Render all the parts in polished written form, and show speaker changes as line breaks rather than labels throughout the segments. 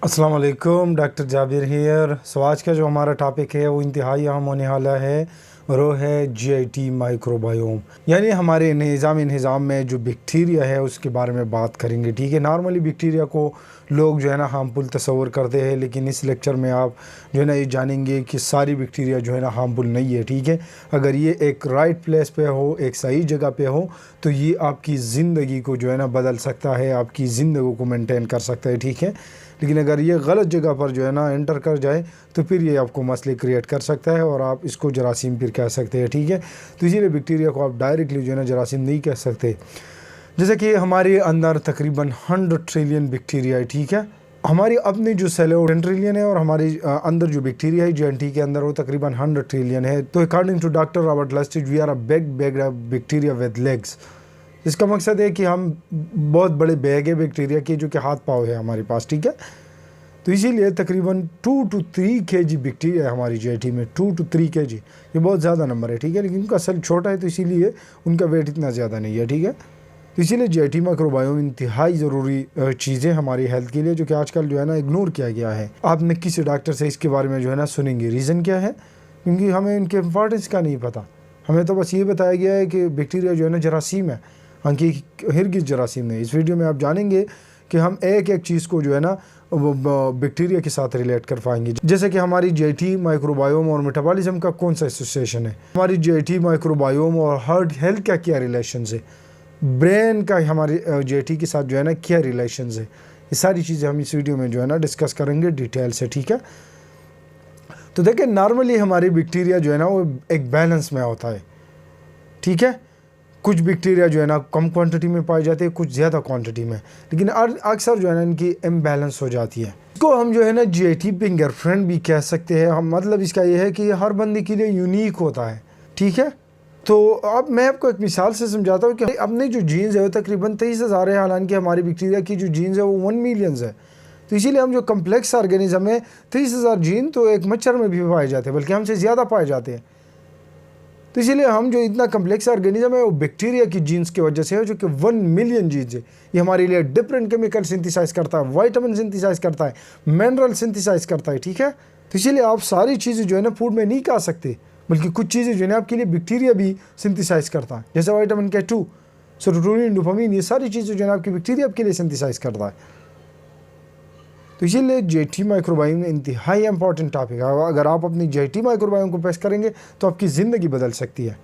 अस्सलाम वालेकुम, doctor Jabir here. सो आज का जो हमारा टॉपिक है वो इंतहाई अहम होने वाला है और वो है जीआईटी माइक्रोबायोम, यानी हमारे निज़ाम में जो बैक्टीरिया है उसके बारे में बात करेंगे। ठीक है, नॉर्मली बैक्टीरिया को लोग जो है ना हार्मफुल तस्वर करते हैं, लेकिन इस लेक्चर में आप जो है ना ये जानेंगे कि सारी बैक्टीरिया जो है ना हार्मफुल नहीं है। ठीक है, अगर ये एक राइट प्लेस पे हो, एक सही जगह पे हो, तो ये आपकी ज़िंदगी को जो है ना बदल सकता है, आपकी ज़िंदगी को मेंटेन कर सकता है। ठीक है, लेकिन अगर ये गलत जगह पर जो है ना एंटर कर जाए तो फिर ये आपको मसले क्रिएट कर सकता है और आप इसको जरासीम फिर कह सकते हैं। ठीक है, तो इसीलिए बैक्टीरिया को आप डायरेक्टली जो है ना जरासीम नहीं कह सकते। जैसे कि हमारे अंदर तकरीबन 100 ट्रिलियन बैक्टीरिया है। ठीक है, हमारी अपनी जो सेल है वो 10 ट्रिलियन है और हमारे अंदर जो बैक्टीरिया है जीएनटी के अंदर वो तकरीबन 100 ट्रिलियन है। तो according to doctor Robert Lustig we are a big bacteria with legs. इसका मकसद है कि हम बहुत बड़े बैग है बैक्टीरिया के जो कि हाथ पाँव है हमारे पास। ठीक है, तो इसीलिए तकरीबन 2 to 3 kg बैक्टीरिया है हमारी जीआईटी में। 2 to 3 kg ये बहुत ज़्यादा नंबर है। ठीक है, लेकिन उनका सेल छोटा है तो इसीलिए उनका वेट इतना ज़्यादा नहीं है। ठीक है, तो इसीलिए जीआईटी माइक्रोबायोम इंतहाई ज़रूरी चीज़ें हमारी हेल्थ के लिए, जो कि आजकल जो है ना इग्नोर किया गया है। आपने किसी डॉक्टर से इसके बारे में जो है ना सुनेंगे। रीज़न क्या है? क्योंकि हमें इनके इम्पोर्टेंस का नहीं पता। हमें तो बस ये बताया गया है कि बैक्टीरिया जो है ना जरासीम है, हालांकि हरगिज़ जरासीम नहीं। इस वीडियो में आप जानेंगे कि हम एक एक चीज़ को जो है ना बैक्टीरिया के साथ रिलेट कर पाएंगे। जैसे कि हमारी जीआईटी माइक्रोबायोम और मेटाबॉलिज्म का कौन सा एसोसिएशन है, हमारी जीआईटी माइक्रोबायोम और हार्ट हेल्थ का क्या रिलेशन है, ब्रेन का हमारी जीआईटी के साथ जो है ना क्या रिलेशन है, ये सारी चीज़ें हम इस वीडियो में जो है ना डिस्कस करेंगे डिटेल से। ठीक है, तो देखिए नॉर्मली हमारी बैक्टीरिया जो है ना वो एक बैलेंस में होता है। ठीक है, कुछ बैक्टीरिया जो है ना कम क्वांटिटी में पाई जाती है, कुछ ज़्यादा क्वांटिटी में, लेकिन अक्सर जो है ना इनकी इम्बैलेंस हो जाती है। इसको हम जो है ना जीआईटी फिंगरप्रिंट भी कह सकते हैं। हम मतलब इसका ये है कि हर बंदे के लिए यूनिक होता है। ठीक है, तो अब मैं आपको एक मिसाल से समझाता हूँ कि अपने जो जीन्स है वो तकरीबन 23,000 है, हालांकि हमारी बैक्टीरिया की जो जीन्स है वो 1 मिलियन है। तो इसीलिए हम जो कम्प्लेक्स ऑर्गेनिज्म है 23,000 जीन तो एक मच्छर में भी पाए जाते हैं, बल्कि हमसे ज़्यादा पाए जाते हैं। तो इसीलिए हम जो इतना कम्प्लेक्स ऑर्गेनिज्म है वो बैक्टीरिया की जीन्स की वजह से है, जो कि 1 मिलियन जीन्स है। ये हमारे लिए डिफरेंट केमिकल सिंथेसाइज करता है, वाइटामिन सिंथेसाइज करता है, मिनरल सिंथेसाइज करता है। ठीक है, तो इसीलिए आप सारी चीज़ें जो है ना फूड में नहीं खा सकते, बल्कि कुछ चीज़ें जो है ना आपके लिए बैक्टीरिया भी सिंथेसाइज करता है, जैसे वाइटामिन K2, सेरोटोनिन, डोपामिन, ये सारी चीज़ें जो है ना आपकी बैक्टीरिया आपके लिए सिंथेसाइज करता है। तो इसीलिए जीआईटी माइक्रोबायोम इंतहाई इंपॉर्टेंट टॉपिक है। अगर आप अपनी जीआईटी माइक्रोबायोम को पेश करेंगे तो आपकी ज़िंदगी बदल सकती है।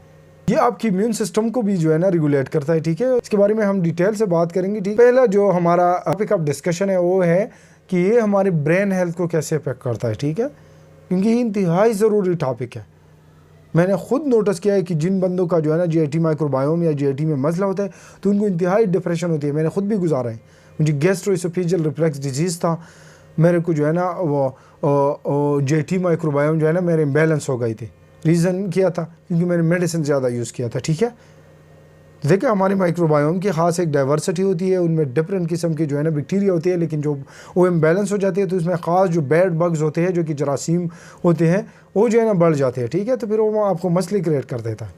ये आपकी इम्यून सिस्टम को भी जो है ना रेगुलेट करता है। ठीक है, इसके बारे में हम डिटेल से बात करेंगे। ठीक, पहला जो हमारा टॉपिक ऑफ डिस्कशन है वो है कि ये हमारे ब्रेन हेल्थ को कैसे अफेक्ट करता है। ठीक है, क्योंकि ये इंतहाई ज़रूरी टॉपिक है। मैंने खुद नोटिस किया है कि जिन बंदों का जो है ना जीआईटी माइक्रोबायोम या जीआईटी में मसला होता है तो उनको इंतहाई डिप्रेशन होती है। मैंने खुद भी गुजारा है। मुझे गैस्ट्रोइसोफेजियल रिफ्लक्स डिजीज़ था, मेरे को जो है ना वो जीआईटी माइक्रोबायोम जो है ना मेरे इम्बैलेंस हो गई थी। रीज़न क्या था? क्योंकि मैंने मेडिसिन ज़्यादा यूज़ किया था। ठीक है, देखिए हमारे माइक्रोबायोम की ख़ास एक डाइवर्सिटी होती है, उनमें डिफरेंट किस्म की जो है ना बैक्टीरिया होती है, लेकिन जो वो इम्बैलेंस हो जाती है तो उसमें ख़ास जो बैड बग्स होते हैं, जो कि जरासीम होते हैं, वो जो है ना बढ़ जाते हैं। ठीक है, तो फिर वो आपको मसले क्रिएट कर देता है।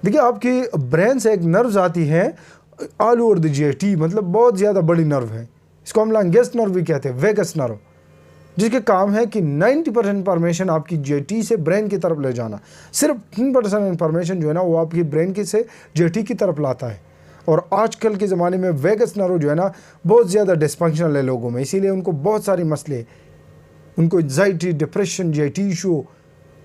देखिए आपकी ब्रेन से एक नर्व आती है ऑल ओवर द जीआईटी, मतलब बहुत ज़्यादा बड़ी नर्व है। इसको हम लॉन्गेस्ट नर्व भी कहते हैं, वेगस नर्व, जिसके काम है कि 90% इंफॉर्मेशन आपकी जीआईटी से ब्रेन की तरफ ले जाना। सिर्फ 10% इंफॉर्मेशन जो है ना वो आपकी ब्रेन की से जीआईटी की तरफ लाता है। और आजकल के ज़माने में वेगस नर्व जो है ना बहुत ज़्यादा डिस्फंक्शनल है लोगों में, इसीलिए उनको बहुत सारे मसले, उनको एंजाइटी, डिप्रेशन, जीआईटी इशू,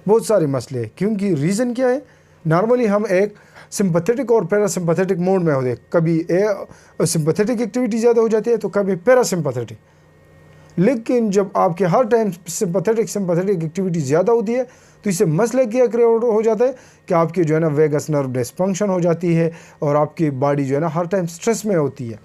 बहुत सारे मसले। क्योंकि रीज़न क्या है? नॉर्मली हम एक सिंपैथेटिक और पैरासिम्पैथेटिक मोड में होते हैं। कभी सिंपैथेटिक एक्टिविटी ज़्यादा हो जाती है तो कभी पैरासिम्पैथेटिक। लेकिन जब आपके हर टाइम सिंपैथेटिक एक्टिविटी ज़्यादा होती है तो इससे मसले क्या क्रिएट हो जाता है कि आपकी जो है ना वेगस नर्व डिस्फंक्शन हो जाती है और आपकी बॉडी जो है ना हर टाइम स्ट्रेस में होती है।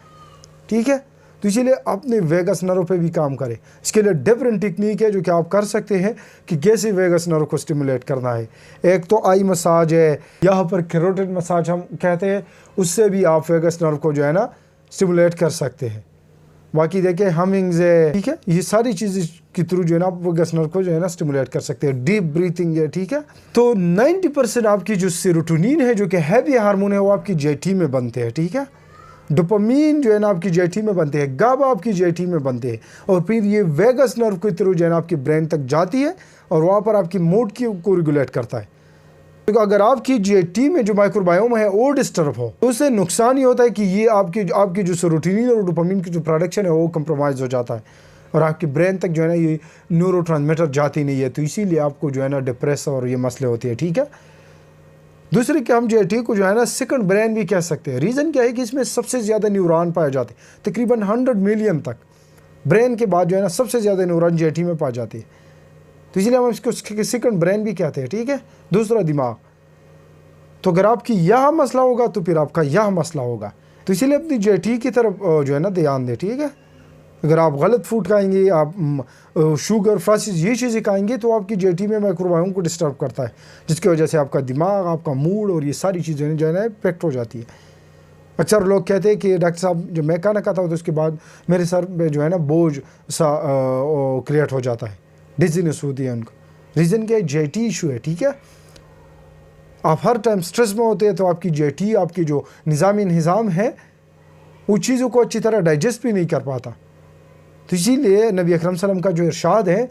ठीक है, तो इसीलिए अपने वेगस नर्व पे भी काम करें। इसके लिए डिफरेंट टेक्निक है जो कि आप कर सकते हैं कि कैसे वेगस नर्व को स्टिमुलेट करना है। एक तो आई मसाज है, यहाँ पर कैरोटिड मसाज हम कहते हैं, उससे भी आप वेगस नर्व को जो है ना स्टिमुलेट कर सकते हैं। बाकी देखिए हमिंग्स है। ठीक है, ये सारी चीज़ें के थ्रू जो है ना आप वेगस नर्व को जो है ना स्टिमुलेट कर सकते हैं। डीप ब्रीथिंग है। ठीक है, तो 90% आपकी जो सेरोटोनिन है, जो कि हैप्पी हार्मोन है, वो आपकी जीआईटी में बनते हैं। ठीक है, डोपामीन जो है ना आपकी जीआईटी में बनते हैं, गाबा आपकी जीआईटी में बनते हैं, और फिर ये वेगस नर्व के थ्रू जो है ना आपकी ब्रेन तक जाती है और वहाँ पर आपकी मूड को रेगुलेट करता है। तो अगर आपकी जीआईटी में जो माइक्रोबायोम है वो डिस्टर्ब हो तो उससे नुकसान ये होता है कि ये आपकी जो सेरोटोनिन और डोपामीन की जो प्रोडक्शन है वो कंप्रोमाइज़ हो जाता है और आपकी ब्रेन तक जो है ना ये न्यूरोट्रांसमीटर जाती नहीं है, तो इसीलिए आपको जो है ना डिप्रेस और ये मसले होते हैं। ठीक है, दूसरी कि हम जीआईटी को जो है ना सेकंड ब्रेन भी कह सकते हैं। रीज़न क्या है कि इसमें सबसे ज़्यादा न्यूरॉन पाए जाते हैं, तकरीबन 100 मिलियन तक। ब्रेन के बाद जो है ना सबसे ज़्यादा न्यूरॉन जीआईटी में पाए जाते हैं, तो इसलिए हम इसको सेकंड ब्रेन भी कहते हैं। ठीक है, दूसरा दिमाग। तो अगर आपकी यह मसला होगा तो फिर आपका यह मसला होगा, तो इसीलिए अपनी जीआईटी की तरफ जो है ना ध्यान दें। ठीक है, अगर आप गलत फूड खाएंगे, आप शुगर फ्रासिस ये चीज़ें खाएंगे तो आपकी जीआईटी में माइक्रोबायोम को डिस्टर्ब करता है, जिसकी वजह से आपका दिमाग, आपका मूड और ये सारी चीज़ें जो है ना इफेक्ट हो जाती है। अक्सर लोग कहते हैं कि डॉक्टर साहब जब मैं खाना खाता हूँ तो उसके बाद मेरे सर में जो है ना बोझ सा क्रिएट हो जाता है, डिजीनेस होती है उनको। रीज़न क्या है? जीआईटी इशू है। ठीक है, आप हर टाइम स्ट्रेस में होते हैं तो आपकी जीआईटी, आपकी जो निज़ाम है वो चीज़ों को अच्छी तरह डाइजेस्ट भी नहीं कर पाता। तो इसीलिए नबी अकरम सल्लल्लाहु अलैहि वसल्लम का जो इरशाद है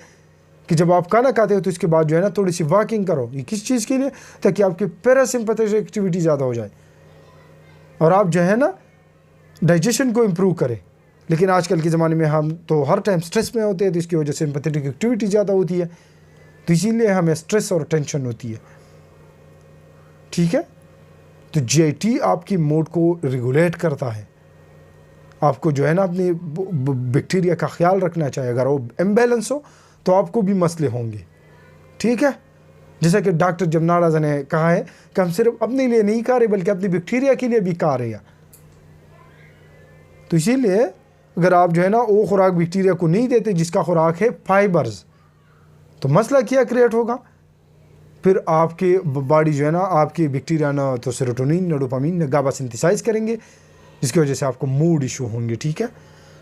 कि जब आप खाना खाते हो तो इसके बाद जो है ना थोड़ी सी वॉकिंग करो। ये किस चीज़ के लिए? ताकि आपकी पैरासिम्पैथेटिक एक्टिविटी ज़्यादा हो जाए और आप जो है ना डाइजेशन को इम्प्रूव करें। लेकिन आजकल के ज़माने में हम तो हर टाइम स्ट्रेस में होते हैं, तो इसकी वजह से सिम्पैथेटिक एक्टिविटी ज़्यादा होती है, तो इसीलिए हमें स्ट्रेस और टेंशन होती है। ठीक है, तो जीआईटी आपकी मूड को रेगुलेट करता है। आपको जो है ना अपनी बैक्टीरिया का ख्याल रखना चाहिए। अगर वो इम्बैलेंस हो तो आपको भी मसले होंगे। ठीक है, जैसा कि डॉक्टर जमनाड़ा ने कहा है कि हम सिर्फ अपने लिए नहीं खा रहे बल्कि अपनी बैक्टीरिया के लिए भी खा रहे हैं। तो इसीलिए अगर आप जो है ना वो खुराक बैक्टीरिया को नहीं देते जिसका खुराक है फाइबर्स, तो मसला क्या क्रिएट होगा? फिर आपकी बॉडी जो है ना आपकी बैक्टीरिया ना तो सेरोटोनिन ना डोपामीन ना गाबा सिंथेसाइज करेंगे, जिसकी वजह से आपको मूड इशू होंगे। ठीक है,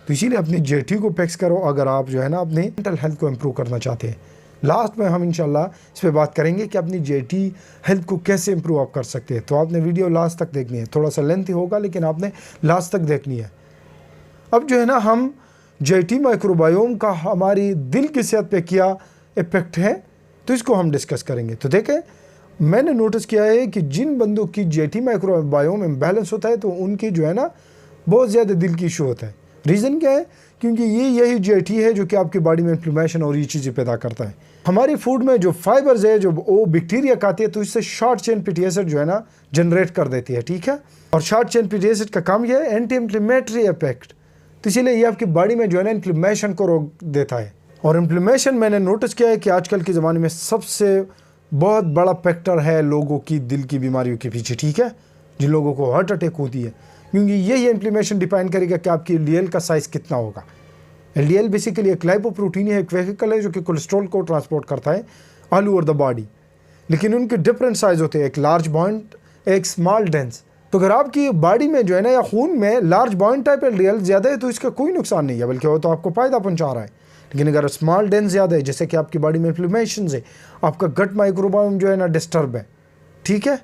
तो इसीलिए अपनी जीआईटी को फिक्स करो अगर आप जो है ना अपने मेंटल हेल्थ को इम्प्रूव करना चाहते हैं। लास्ट में हम इंशाल्लाह इस पर बात करेंगे कि अपनी जीआईटी हेल्थ को कैसे इम्प्रूव आप कर सकते हैं। तो आपने वीडियो लास्ट तक देखनी है, थोड़ा सा लेंथी होगा लेकिन आपने लास्ट तक देखनी है। अब जो है ना हम जीआईटी माइक्रोबायोम का हमारी दिल की सेहत पे क्या इफेक्ट है तो इसको हम डिस्कस करेंगे। तो देखें, मैंने नोटिस किया है कि जिन बंदों की जीआईटी माइक्रोबायोम इम्बैलेंस होता है तो उनकी जो है ना बहुत ज़्यादा दिल की इशू होता है। रीज़न क्या है? क्योंकि यही जीआईटी है जो कि आपकी बॉडी में इन्फ्लेमेशन और ये चीज़ें पैदा करता है। हमारी फूड में जो फाइबर्स है जो वो बैक्टीरिया खाती है तो इससे शॉर्ट चेन फैटी एसिड जो है ना जनरेट कर देती है। ठीक है, और शॉर्ट चेन फैटी एसिड का काम यह है एंटी इन्फ्लेमेटरी इफेक्ट, तो इसीलिए ये आपकी बॉडी में जो है ना इन्फ्लेमेशन को रोक देता है। और इन्फ्लेमेशन मैंने नोटिस किया है कि आजकल के ज़माने में सबसे बहुत बड़ा फैक्टर है लोगों की दिल की बीमारियों के पीछे। ठीक है, जिन लोगों को हार्ट अटैक होती है, क्योंकि यही इन्फ्लेमेशन डिपेंड करेगा कि आपकी एलडीएल का साइज़ कितना होगा। एलडीएल बेसिकली एक लाइपोप्रोटीन है, एक वेहिकल है जो कि कोलेस्ट्रॉल को ट्रांसपोर्ट करता है ऑल ओवर द बॉडी, लेकिन उनके डिफरेंट साइज़ होते हैं, एक लार्ज बॉइंट एक स्मॉल डेंस। तो अगर आपकी बॉडी में जो है ना या खून में लार्ज बॉइंट टाइप एलडीएल ज़्यादा है तो इसका कोई नुकसान नहीं है, बल्कि वो तो आपको फ़ायदा पहुँचा रहा है। लेकिन अगर स्मॉल डेंस ज़्यादा है, जैसे कि आपकी बॉडी में इन्फ्लेमेशन है, आपका गट माइक्रोबायोम जो है ना डिस्टर्ब है, ठीक है,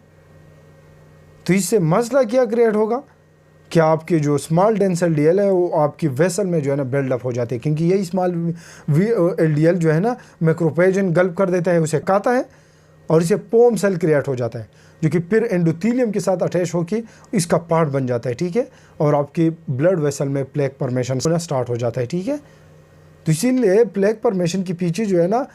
तो इससे मसला क्या क्रिएट होगा कि आपके जो स्मॉल डेंस एलडीएल है वो आपकी वेसल में जो है ना बिल्डअप हो जाते हैं, क्योंकि यही स्मॉल एलडीएल जो है ना मैक्रोफेज गल्प कर देता है, उसे खाता है और इसे पोम सेल क्रिएट हो जाता है जो कि फिर एंडोथीलियम के साथ अटैच होकर इसका पार्ट बन जाता है। ठीक है, और आपकी ब्लड वेसल में प्लेक फॉर्मेशन होना स्टार्ट हो जाता है। ठीक है, तो इसीलिए प्लेक फॉर्मेशन के पीछे जो है ना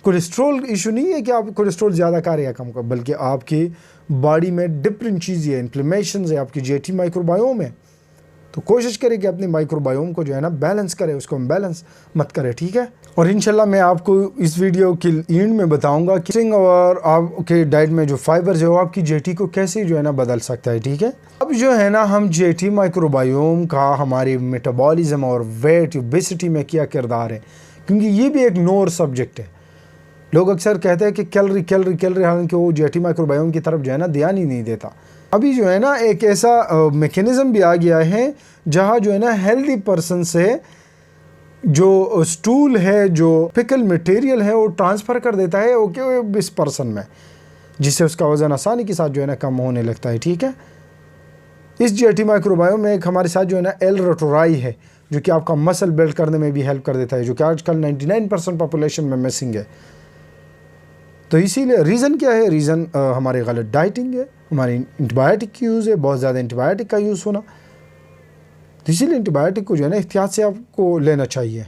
कोलेस्ट्रॉल इशू नहीं है कि आप कोलेस्ट्रॉल ज़्यादा खा रहे हैं कम कर, बल्कि आपकी बॉडी में डिफरेंट चीज़ें है, इन्फ्लेमेशन है, आपकी जीआईटी माइक्रोबायोम है। तो कोशिश करें कि अपने माइक्रोबायोम को जो है ना बैलेंस करें, उसको इम्बैलेंस मत करें। ठीक है, और इंशाल्लाह मैं आपको इस वीडियो के एंड में बताऊंगा कि और आपके डाइट में जो फाइबर्स है वो आपकी जीआईटी को कैसे जो है ना बदल सकता है। ठीक है, अब जो है ना हम जीआईटी माइक्रोबायोम का हमारे मेटाबॉलिज्म और वेट ओबेसिटी में क्या किरदार है, क्योंकि ये भी एक नोर सब्जेक्ट है। लोग अक्सर कहते हैं कि कैलोरी कैलोरी कैलोरी, हालांकि वो जीआईटी माइक्रोबायोम की तरफ जो है ना ध्यान ही नहीं देता। अभी जो है ना एक ऐसा मैकेनिज़्म भी आ गया है जहाँ जो है ना हेल्दी पर्सन से जो स्टूल है, जो फिकल मटेरियल है, वो ट्रांसफ़र कर देता है ओके इस पर्सन में, जिससे उसका वज़न आसानी के साथ जो है ना कम होने लगता है। ठीक है, इस जीआईटी माइक्रोबायोम में एक हमारे साथ जो है ना एल रोटोराई है, जो कि आपका मसल बिल्ड करने में भी हेल्प कर देता है, जो कि आजकल 99% पॉपुलेशन में मिसिंग है। तो इसीलिए रीज़न क्या है? रीज़न हमारे गलत डाइटिंग है, हमारी एंटीबायोटिक की यूज़ है, बहुत ज़्यादा एंटीबायोटिक का यूज़ होना। तो इसीलिए एंटीबायोटिक को जो है ना एहतियात से आपको लेना चाहिए।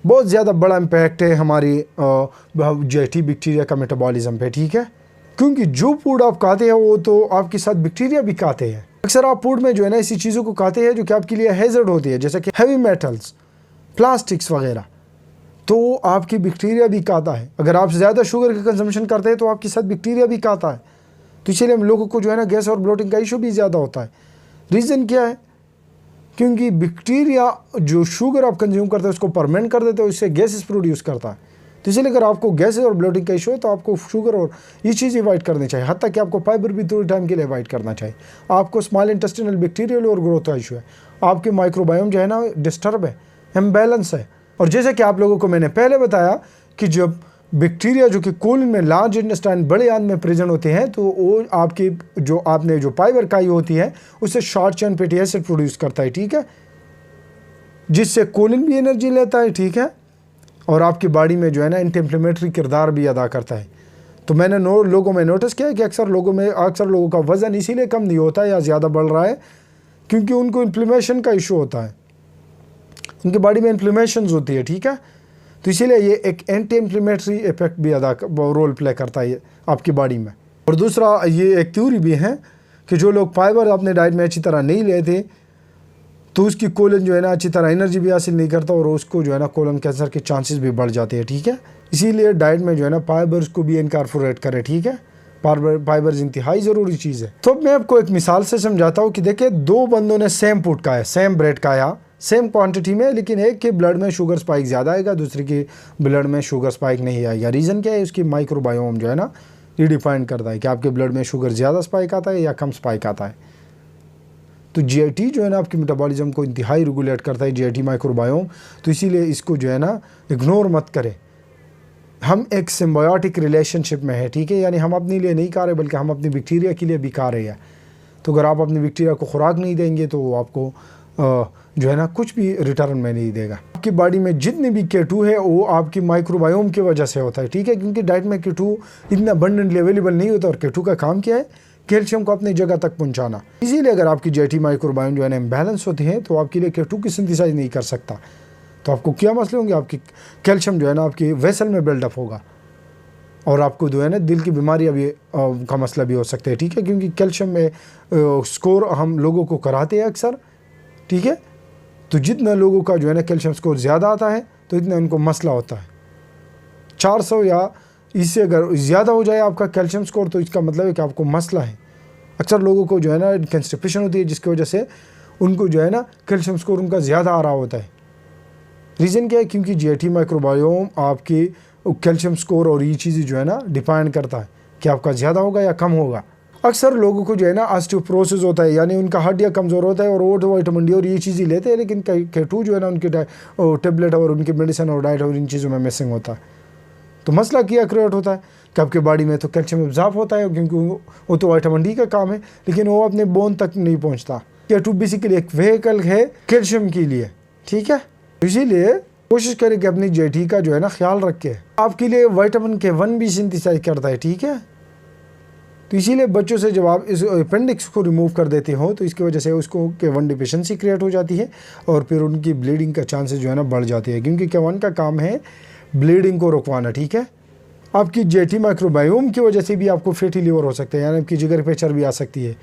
बहुत ज़्यादा बड़ा इम्पैक्ट है हमारी जीआईटी बैक्टीरिया का मेटाबॉलिज्म पे, ठीक है, क्योंकि जो फूड आप खाते हैं वो तो आपके साथ बैक्टीरिया भी खाते हैं। अक्सर आप फूड में जो है ना ऐसी चीज़ों को खाते हैं जो कि आपके लिए हैज़र्ड होती है, जैसे कि हैवी मेटल्स, प्लास्टिक्स वगैरह, तो आपकी बैक्टीरिया भी खाता है। अगर आप ज़्यादा शुगर का कंजम्पशन करते हैं तो आपके साथ बैक्टीरिया भी खाता है। तो इसलिए हम लोगों को जो है ना गैस और ब्लोटिंग का इशू भी ज़्यादा होता है। रीज़न क्या है? क्योंकि बैक्टीरिया जो शुगर आप कंज्यूम करते हैं उसको परमेंट कर देते हैं, उससे गैसेस प्रोड्यूस करता है। तो इसलिए अगर आपको गैसेस और ब्लोटिंग का इशू है तो आपको शुगर और ये चीज़ अवॉइड करनी चाहिए। हत्ता कि आपको फाइबर भी थोड़ी टाइम के लिए अवॉइड करना चाहिए। आपको स्मॉल इंटेस्टिनल बैक्टीरियल और ग्रोथ का इशू है, आपके माइक्रोबायोम जो है ना डिस्टर्ब है, इम्बैलेंस है। और जैसे कि आप लोगों को मैंने पहले बताया कि जब बैक्टीरिया जो कि कोलन में, लार्ज इंटेस्टाइन, बड़े आंत में प्रेजेंट होते हैं तो वो आपकी जो आपने जो फाइबर खाई होती है उससे short chain fatty acid produce करता है, ठीक है, जिससे कोलन भी एनर्जी लेता है, ठीक है, और आपकी बॉडी में जो है ना एंटी इंफ्लेमेटरी किरदार भी अदा करता है। तो मैंने लोगों में नोटिस किया है कि अक्सर लोगों का वज़न इसीलिए कम नहीं होता है या ज़्यादा बढ़ रहा है क्योंकि उनको इन्फ्लेमेशन का इशू होता है, उनकी बॉडी में इन्फ्लेमेशन होती है, ठीक है। तो इसीलिए ये एक एंटी इन्फ्लेमेटरी इफेक्ट भी रोल प्ले करता है आपकी बॉडी में। और दूसरा ये एक थ्योरी भी है कि जो लोग फाइबर अपने डाइट में अच्छी तरह नहीं लेते तो उसकी कोलन जो है ना अच्छी तरह एनर्जी भी हासिल नहीं करता और उसको जो है ना कोलन कैंसर के चांसेस भी बढ़ जाते हैं, ठीक है। इसीलिए डाइट में जो है ना फाइबर्स को भी इनकॉर्पोरेट करें, ठीक है। फाइबर्स इंतहाई ज़रूरी चीज़ है। तो मैं आपको एक मिसाल से समझाता हूँ कि देखिए, दो बंदों ने सेम फूड खाया, सेम ब्रेड खाया, सेम क्वांटिटी में, लेकिन एक के ब्लड में शुगर स्पाइक ज़्यादा आएगा, दूसरे के ब्लड में शुगर स्पाइक नहीं आएगा। रीज़न क्या है? उसकी माइक्रोबायोम जो है ना रिडिफाइन करता है कि आपके ब्लड में शुगर ज़्यादा स्पाइक आता है या कम स्पाइक आता है। तो जीआईटी जो है ना आपकी मेटाबॉलिज्म को इंतहाई रेगुलेट करता है, जीआईटी माइक्रोबायोम। तो इसीलिए इसको जो है ना इग्नोर मत करें। हम एक सिम्बायोटिक रिलेशनशिप में है, ठीक है, यानी हम अपने लिए नहीं खा रहे बल्कि हम अपनी बैक्टीरिया के लिए भी खा रहे हैं। तो अगर आप अपनी बैक्टीरिया को खुराक नहीं देंगे तो आपको जो है ना कुछ भी रिटर्न में नहीं देगा। आपकी बॉडी में जितनी भी K2 है वो आपकी माइक्रोबायोम की वजह से होता है, ठीक है, क्योंकि डाइट में K2 इतना अबंडेंटली अवेलेबल नहीं होता। और K2 का काम क्या है? कैल्शियम को अपनी जगह तक पहुंचाना। इसीलिए अगर आपकी जीआईटी माइक्रोबायोम जो है ना इम्बैलेंस होती है तो आपके लिए K2 की सिंथेसाइज नहीं कर सकता। तो आपको क्या मसले होंगे? आपकी कैल्शियम जो है ना आपकी वेसल में बिल्डअप होगा और आपको जो है ना दिल की बीमारियां भी का मसला भी हो सकता है, ठीक है, क्योंकि कैल्शियम में स्कोर हम लोगों को कराते हैं अक्सर, ठीक है। तो जितना लोगों का जो है ना कैल्शियम स्कोर ज़्यादा आता है तो इतना उनको मसला होता है। 400 या इससे अगर ज़्यादा हो जाए आपका कैल्शियम स्कोर तो इसका मतलब है कि आपको मसला है। अक्सर लोगों को जो है ना कंस्टिपेशन होती है जिसकी वजह से उनको जो है ना कैल्शियम स्कोर उनका ज़्यादा आ रहा होता है। रीज़न क्या है? क्योंकि जीआईटी माइक्रोबायोम आपकी कैल्शियम स्कोर और ये चीज़ें जो है ना डिफाइन करता है कि आपका ज़्यादा होगा या कम होगा। अक्सर लोगों को जो है ना ऑस्टियोपोरोसिस होता है, यानी उनका हड्डियाँ कमज़ोर होता है और वो विटामिन डी और ये चीज़ें लेते हैं, लेकिन K2 जो है ना उनकी टेबलेट और उनकी मेडिसिन और डाइट और इन चीज़ों में मिसिंग होता है। तो मसला क्या क्रिएट होता है कि आपके बॉडी में तो कैल्शियम इब्ज़ॉर्ब होता है क्योंकि वो तो विटामिन डी का काम है, लेकिन वो अपने बोन तक नहीं पहुँचता। K2 बेसिकली एक व्हीकल है कैल्शियम के लिए, ठीक है। इसीलिए कोशिश करें कि अपनी जीआईटी का जो है ना ख्याल रखें। आपके लिए विटामिन K1 भी सिंथेसाइज करता है, ठीक है। तो इसीलिए बच्चों से जब आप इस अपेंडिक्स को रिमूव कर देते हो तो इसकी वजह से उसको K1 डिफिशिएंसी क्रिएट हो जाती है और फिर उनकी ब्लीडिंग का चांसेस जो है ना बढ़ जाते हैं, क्योंकि K1 का काम है ब्लीडिंग को रोकवाना, ठीक है। आपकी जीआईटी माइक्रोबायोम की वजह से भी आपको फैटी लिवर हो सकता है, यानी आपकी जिगर पे चर्बी आ सकती है,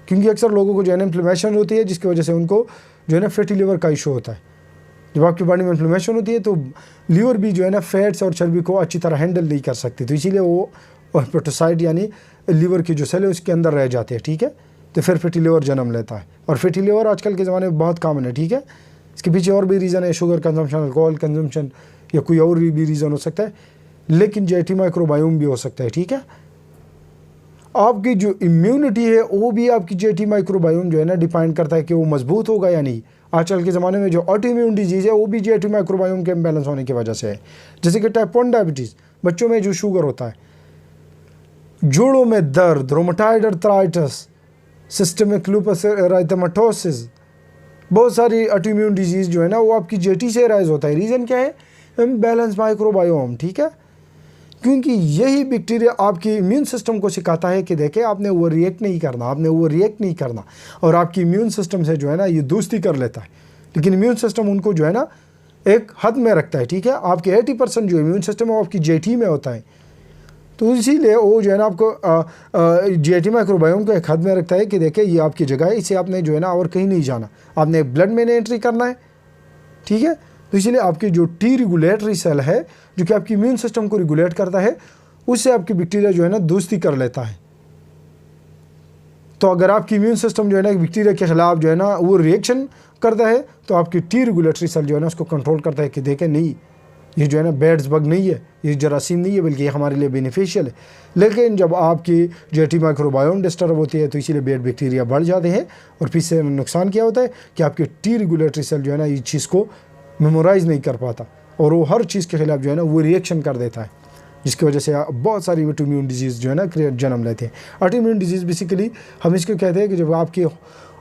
क्योंकि अक्सर लोगों को जो है ना इन्फ्लेमेशन होती है जिसकी वजह से उनको जो है ना फैटी लिवर का इशू होता है। जब आपकी बॉडी में इन्फ्लेमेशन होती है तो लीवर भी जो है ना फैट्स और चर्बी को अच्छी तरह हैंडल नहीं कर सकती, तो इसीलिए वो हेपेटोसाइट यानी लीवर की जो सेल है उसके अंदर रह जाते हैं, ठीक है। तो फिर फैटी लिवर जन्म लेता है और फैटी लिवर आजकल के ज़माने में बहुत कॉमन है, ठीक है। इसके पीछे और भी रीज़न है, शुगर कंजम्पशन, अल्कोहल कंजम्पशन या कोई और भी रीज़न हो सकता है, लेकिन जीआईटी माइक्रोबायोम भी हो सकता है, ठीक है। आपकी जो इम्यूनिटी है वो भी आपकी जीआईटी माइक्रोबायोम जो है ना डिपेंड करता है कि वो मजबूत होगा या नहीं। आजकल के ज़माने में जो ऑटोइम्यून डिजीज़ है वो भी जीआईटी माइक्रोबायोम के इम्बैलेंस होने की वजह से है, जैसे कि टाइप 1 डायबिटीज़, बच्चों में जो शुगर होता है, जोड़ों में दर्द, रोमेटॉइड अर्थराइटिस, सिस्टमिक लूपस एरिथेमेटोसिस, बहुत सारी ऑटोइम्यून डिजीज़ जो है ना वो आपकी जेटी से राइज होता है। रीज़न क्या है? इम्बैलेंस माइक्रोबायोम, ठीक है, क्योंकि यही बैक्टीरिया आपके इम्यून सिस्टम को सिखाता है कि देखें आपने वो रिएक्ट नहीं करना, आपने वो रिएक्ट नहीं करना, और आपकी इम्यून सिस्टम से जो है ना ये दोस्ती कर लेता है। लेकिन इम्यून सिस्टम उनको जो है ना एक हद में रखता है, ठीक है। आपके 80% जो इम्यून सिस्टम है वो आपकी जेटी में होता है, तो इसीलिए वो जो है ना आपको जेटी माइक्रोबायोम को एक हद में रखता है कि देखें ये आपकी जगह है, इसे आपने जो है ना और कहीं नहीं जाना, आपने ब्लड में एंट्री करना है, ठीक है। तो इसीलिए आपकी जो टी रेगुलेटरी सेल है जो कि आपकी इम्यून सिस्टम को रेगुलेट करता है, उससे आपकी बैक्टीरिया जो है ना दोस्ती कर लेता है। तो अगर आपकी इम्यून सिस्टम जो है ना बैक्टीरिया के खिलाफ जो है ना वो रिएक्शन करता है, तो आपकी टी रेगुलेटरी सेल जो है ना उसको कंट्रोल करता है कि देखें नहीं ये जो है ना बेड्स बग नहीं है, ये जरासीम नहीं है, बल्कि ये हमारे लिए बेनिफिशियल है। लेकिन जब आपकी जेटी माइक्रोबायोम डिस्टर्ब होती है तो इसीलिए बेड बैक्टीरिया बढ़ जाते हैं, और फिर से नुकसान क्या होता है कि आपकी टी रेगुलेटरी सेल जो है ना इस चीज़ को मेमोराइज़ नहीं कर पाता, और वो हर चीज़ के खिलाफ जो है ना वो रिएक्शन कर देता है, जिसकी वजह से बहुत सारी ऑटोइम्यून डिजीज़ जो है ना जन्म लेते हैं। ऑटोइम्यून डिजीज़ बेसिकली हम इसको कहते हैं कि जब आपके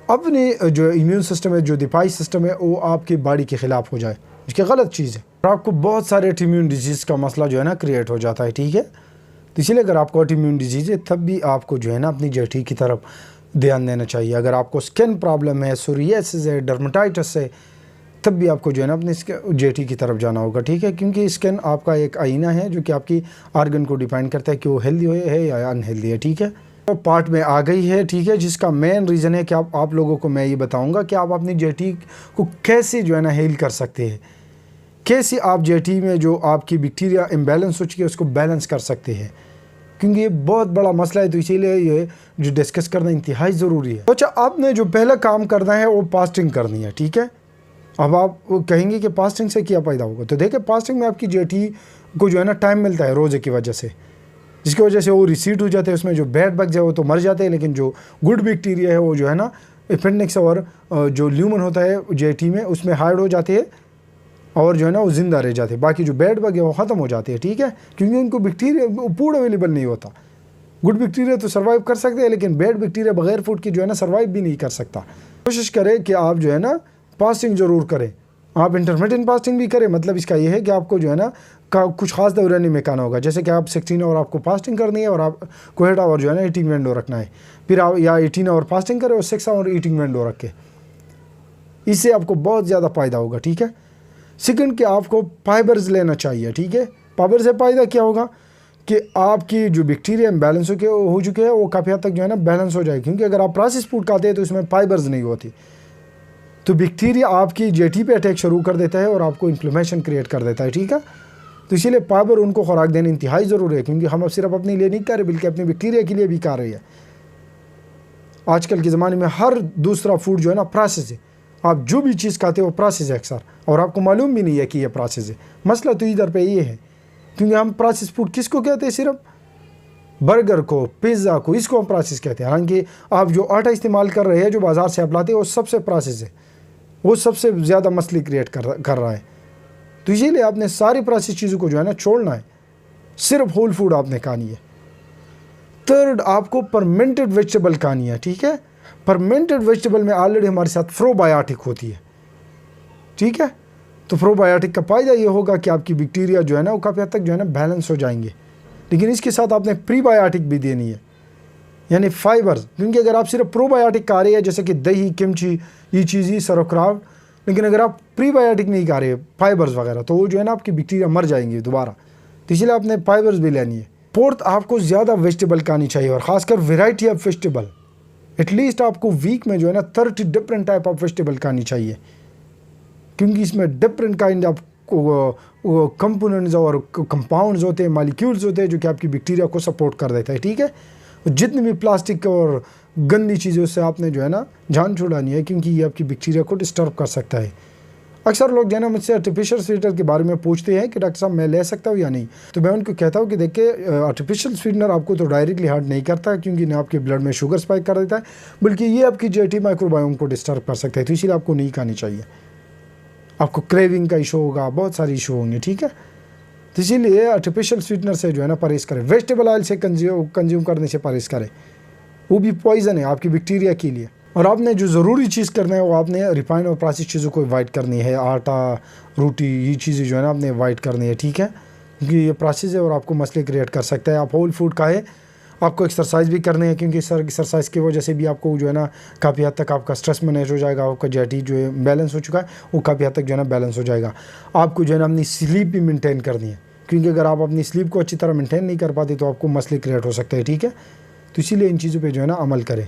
अपने जो इम्यून सिस्टम है, जो दिफाई सिस्टम है, वो आपकी बॉडी के खिलाफ हो जाए, इसकी गलत चीज़ है, और आपको बहुत सारे ऑटोइम्यून डिजीज़ का मसला जो है ना क्रिएट हो जाता है, ठीक है। तो इसलिए अगर आपको ऑटोइम्यून डिजीज़ है तब भी आपको जो है ना अपनी जेटी की तरफ ध्यान देना चाहिए। अगर आपको स्किन प्रॉब्लम है, सोरियासिस है, डर्मेटाइटिस है, तब भी आपको जो है ना अपनी जेटी की तरफ जाना होगा, ठीक है, क्योंकि स्किन आपका एक आईना है जो कि आपकी आर्गन को डिपेंड करता है कि वो हेल्दी है या अनहेल्दी है, ठीक है। तो पार्ट में आ गई है, ठीक है, जिसका मेन रीज़न है कि आप लोगों को मैं ये बताऊंगा कि आप अपनी जेटी को कैसे जो है ना हील कर सकते हैं, कैसे आप जेटी में जो आपकी बैक्टीरिया इम्बैलेंस हो चुकी है उसको बैलेंस कर सकते हैं, क्योंकि ये बहुत बड़ा मसला है। तो इसीलिए ये जो डिस्कस करना इंतहाई ज़रूरी है। तो अच्छा, आपने जो पहला काम करना है वो फास्टिंग करनी है, ठीक है। अब आप कहेंगे कि फास्टिंग से क्या फ़ायदा होगा, तो देखिए फास्टिंग में आपकी जेटी को जो है ना टाइम मिलता है रोज़े की वजह से, जिसकी वजह से वो रिसीट हो जाते हैं, उसमें जो बैड बग्स है वो तो मर जाते हैं, लेकिन जो गुड बैक्टीरिया है वो जो है ना अपेंडिक्स और जो ल्यूमन होता है जेटी में उसमें हाइड हो जाते हैं और जो है ना वो ज़िंदा रह जाते हैं। बाकी जो बैड बग है वो ख़त्म हो जाते हैं, ठीक है, क्योंकि उनको बैक्टीरिया फूड अवेलेबल नहीं होता। गुड बैक्टीरिया तो सर्वाइव कर सकते हैं, लेकिन बैड बैक्टीरिया बगैर फूड की जो है ना सर्वाइव भी नहीं कर सकता। कोशिश करें कि आप जो है ना फास्टिंग ज़रूर करें, आप इंटरमिटेंट फास्टिंग भी करें। मतलब इसका ये है कि आपको जो है ना कुछ खास दौरानी में खाना होगा, जैसे कि आप 16 आवर आपको फास्टिंग करनी है और आपको 8 आवर जो है ना ईटिंग विंडो रखना है, फिर आप या 18 आवर फास्टिंग करें और 6 आवर ईटिंग विंडो रखें, इससे आपको बहुत ज़्यादा फ़ायदा होगा, ठीक है। सेकंड कि आपको फाइबर्स लेना चाहिए, ठीक है। फाइबर से फ़ायदा क्या होगा कि आपकी जो बैक्टीरिया इम्बैलेंस हो चुके हैं वो काफ़ी हद तक जो है ना बैलेंस हो जाए, क्योंकि अगर आप प्रोसेस फूड खाते हैं तो इसमें फाइबर्स नहीं होती, तो बैक्टीरिया आपकी जेटी पे अटैक शुरू कर देता है और आपको इन्फ्लेमेशन क्रिएट कर देता है, ठीक है। तो इसीलिए फाइबर उनको खुराक देना इंतहाई ज़रूरी है, क्योंकि हम अब सिर्फ अपने लिए नहीं कर रहे बल्कि अपने बैक्टीरिया के लिए भी कर रहे हैं। आजकल के ज़माने में हर दूसरा फूड जो है ना प्रोसेस है, आप जो भी चीज़ खाते हो वो प्रोसेस है अक्सर, और आपको मालूम भी नहीं है कि ये प्रोसेस है। मसला तो इधर पे ये है, क्योंकि हम प्रोसेस फूड किसको कहते हैं, सिर्फ बर्गर को, पिज़्ज़ा को, इसको हम प्रोसेस कहते हैं। हालांकि आप जो आटा इस्तेमाल कर रहे हैं, जो बाज़ार से आप लाते हैं, वो सबसे प्रोसेस है, वो सबसे ज़्यादा मसले क्रिएट कर रहा है। तो इसीलिए आपने सारी प्रोसेस चीज़ों को जो है ना छोड़ना है, सिर्फ होल फूड आपने खानी है। थर्ड, आपको फर्मेंटेड वेजिटेबल खानी है, ठीक है। फर्मेंटेड वेजिटेबल में ऑलरेडी हमारे साथ प्रोबायोटिक होती है, ठीक है। तो प्रोबायोटिक का फ़ायदा ये होगा कि आपकी बैक्टीरिया जो है ना वो काफ़ी हद तक जो है ना बैलेंस हो जाएंगे, लेकिन इसके साथ आपने प्रीबायोटिक भी देनी है, यानी फाइबर्स, क्योंकि अगर आप सिर्फ प्रोबायोटिक खा रहे हैं जैसे कि दही, किमची, ये चीज़ें, सरोक्राउट, लेकिन अगर आप प्रीबायोटिक नहीं खा रहे फाइबर्स वगैरह, तो वो जो है ना आपकी बैक्टीरिया मर जाएंगे दोबारा। तो इसलिए आपने फाइबर्स भी लेनी है। फोर्थ, आपको ज़्यादा वेजिटेबल खानी चाहिए, और ख़ासकर वेराइटी ऑफ वेजिटेबल। एटलीस्ट आपको वीक में जो है ना 30 डिफरेंट टाइप ऑफ वेजिटेबल खानी चाहिए, क्योंकि इसमें डिफरेंट काइंड ऑफ कंपोनेंट्स और कंपाउंड्स होते हैं, मालिक्यूल्स होते हैं, जो कि आपकी बैक्टीरिया को सपोर्ट कर देता है, ठीक है। जितनी भी प्लास्टिक और गंदी चीज़ों से आपने जो है ना जान छुड़ानी है, क्योंकि ये आपकी बैक्टीरिया को डिस्टर्ब कर सकता है। अक्सर लोग जो है ना मुझसे आर्टिफिशियल स्वीटनर के बारे में पूछते हैं कि डॉक्टर साहब मैं ले सकता हूँ या नहीं, तो मैं उनको कहता हूँ कि देखिए आर्टिफिशियल स्वीटनर आपको तो डायरेक्टली हर्ट नहीं करता, क्योंकि ना आपके ब्लड में शुगर स्पाइक कर देता है, बल्कि ये आपकी जेटी माइक्रोबायोम को डिस्टर्ब कर सकता है। तो इसीलिए आपको नहीं खानी चाहिए, आपको क्रेविंग का इशू होगा, बहुत सारे इशू होंगे, ठीक है। तो इसीलिए आर्टिफिशियल स्वीटनर से जो है ना परहेज़ करें, वेजिटेबल ऑयल से कंज्यूम करने से परहेज़ करें, वो भी पॉइज़न है आपकी बैक्टीरिया के लिए। और आपने जो ज़रूरी चीज़ करना है वो आपने रिफाइन और प्रोसेस चीज़ों को अवॉइड करनी है। आटा, रोटी, ये चीज़ें जो है ना आपने अवॉइड करनी है, ठीक है, क्योंकि ये प्रोसेस है और आपको मसले क्रिएट कर सकता है। आप होल फूड खाएँ, आपको एक्सरसाइज भी करनी है, क्योंकि एक्सरसाइज की वजह से भी आपको जो है ना काफ़ी हद तक आपका स्ट्रेस मैनेज हो जाएगा, आपका जेटी जो है बैलेंस हो चुका है वो काफ़ी हद तक जो है ना बैलेंस हो जाएगा। आपको जो है ना अपनी स्लीप भी मेंटेन करनी है, क्योंकि अगर आप अपनी स्लीप को अच्छी तरह मेंटेन नहीं कर पाते तो आपको मसले क्रिएट हो सकते हैं, ठीक है। तो इसीलिए इन चीज़ों पे जो है ना अमल करें।